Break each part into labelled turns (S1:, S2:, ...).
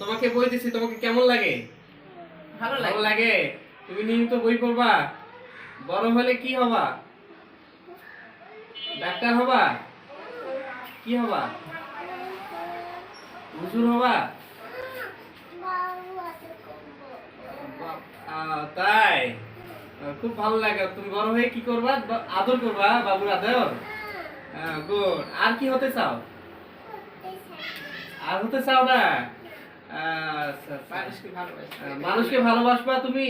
S1: তোমাকে বই দিছি, তোমাকে কেমন লাগে?
S2: ভালো
S1: ভালো
S2: লাগে।
S1: লাগে? তুমি নিয়মিত বই পড়বা? বড় হলে কি হবা? ডাক্তার হবা? কি হবা? হুজুর হবা? তাই খুব ভালো লাগে। তুমি বড় হয়ে কি করবা? আদর করবা, বাবুর আদর। গুড। আর কি হতে চাও? আর হতে চাও না? আচ্ছা, আচ্ছা।
S2: মানুষকে ভালোবাসি।
S1: মানুষকে ভালোবাসবা তুমি?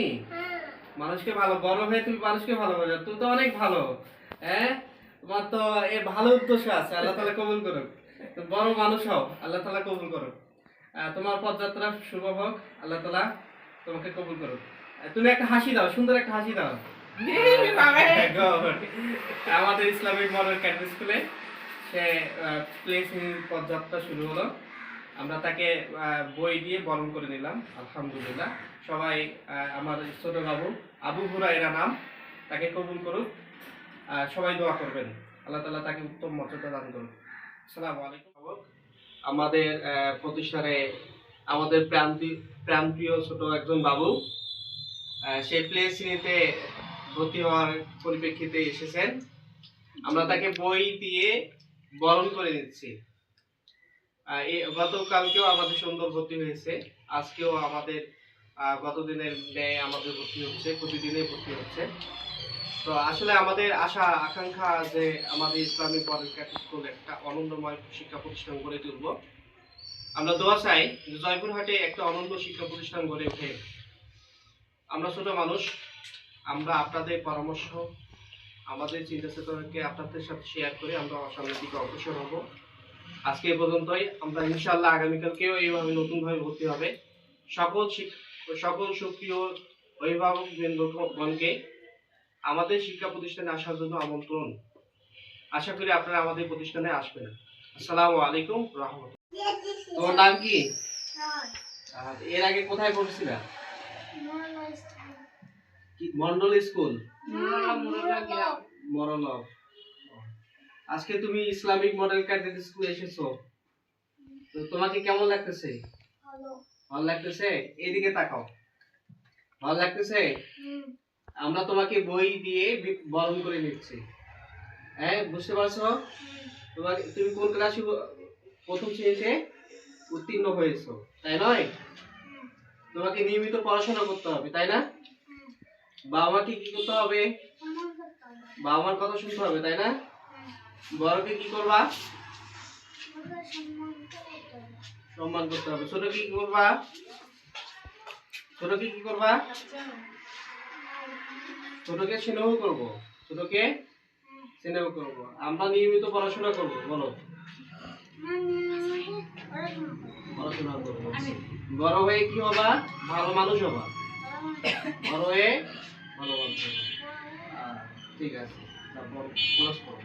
S1: মানুষকে ভালো, বড় হয়ে তুমি মানুষকে ভালোবাসো, তুমি তো অনেক ভালো। হ্যাঁ, তোমার তো এ ভালো উদ্দেশ্য আছে, আল্লাহ তাআলা কবুল করুক। তুমি বড় মানুষ হও, আল্লাহ তাআলা কবুল করুক। তোমার পদযাত্রা শুভ হোক, আল্লাহ তাআলা তোমাকে কবুল করুক। তুমি একটা হাসি দাও, সুন্দর একটা হাসি দাও। Good. আমাদের ইসলামিক মডেল ক্যাডেট স্কুলে সে প্লে শ্রেণীর পদযাত্রা শুরু হলো। আমরা তাকে বই দিয়ে বরণ করে নিলাম, আলহামদুলিল্লাহ। সবাই আমার ছোট বাবু আবু হুরায়রা নাম, তাকে কবুল করুক। সবাই দোয়া করবেন, আল্লাহ তাআলা তাকে উত্তম মর্যাদা দান করুন। আসসালামু আলাইকুম। আমাদের প্রতিষ্ঠানে আমাদের প্রাণপ্রিয় ছোট একজন বাবু, সে প্লে শ্রেণীতে ভর্তি হওয়ার পরিপ্রেক্ষিতে এসেছেন। আমরা তাকে বই দিয়ে বরণ করে নিচ্ছি। গতকালকেও আমাদের সুন্দর ভর্তি হয়েছে, আজকেও আমাদের গত দিনের ন্যায় আমাদের ভর্তি হচ্ছে, প্রতিদিনই ভর্তি হচ্ছে। তো আসলে আমাদের আশা আকাঙ্ক্ষা যে আমাদের ইসলামিক মডেল ক্যাডেট স্কুল একটা আনন্দময় শিক্ষা প্রতিষ্ঠান গড়ে তুলব। আমরা দোয়া চাই যে জয়পুরহাটে একটা অনন্য শিক্ষা প্রতিষ্ঠান গড়ে ওঠে। আমরা ছোট মানুষ, আমরা আপনাদের পরামর্শ, আমাদের চিন্তা চেতনাকে আপনাদের সাথে শেয়ার করে আমরা সামনের দিকে অগ্রসর হব। আজকে এই পর্যন্তই। আমরা ইনশাআল্লাহ আগামীকালকেও এইভাবে নতুনভাবে ভর্তি হবে। সকল সুপ্রিয় অভিভাবক বৃন্দগণকে আমাদের শিক্ষা প্রতিষ্ঠানে আসার জন্য আমন্ত্রণ। আশা করি আপনারা আমাদের প্রতিষ্ঠানে আসবেন। আসসালামু আলাইকুম রাহমাতুল্লাহ। তোমার নাম কি? এর আগে কোথায় পড়ছিলা? মন্ডল স্কুল, মরলভ। আজকে তুমি ইসলামিক মডেল ক্যাডেট স্কুলে এসেছো, তো তোমাকে কেমন লাগতেছে? ভালো লাগতেছে? এইদিকে তাকাও। ভালো লাগতেছে? আমরা তোমাকে বই দিয়ে বরণ করে নিচ্ছি। হ্যাঁ, বুঝতে পারছো? তুমি কোন ক্লাসে প্রথম শ্রেণীতে উত্তীর্ণ হয়েছো, তাই নয়? তোমাকে নিয়মিত পড়াশোনা করতে হবে, তাই না? বাবা মাকে কি করতে হবে? বাবা মার কথা শুনতে হবে, তাই না? বড়কে কি করবা? সম্মান করতে হবে। ছোটকে কি করবা? ছোটকে কি করবা? ছোটকে স্নেহ করব, ছোটকে স্নেহ করব। আমরা নিয়মিত পড়াশোনা করব, বলো। পড়াশোনা করব, বড় হয়ে কি হবা? ভালো মানুষ হবা। বড় হয়ে ভালো মানুষ হবা। ঠিক আছে, তারপর ক্লোজ করো।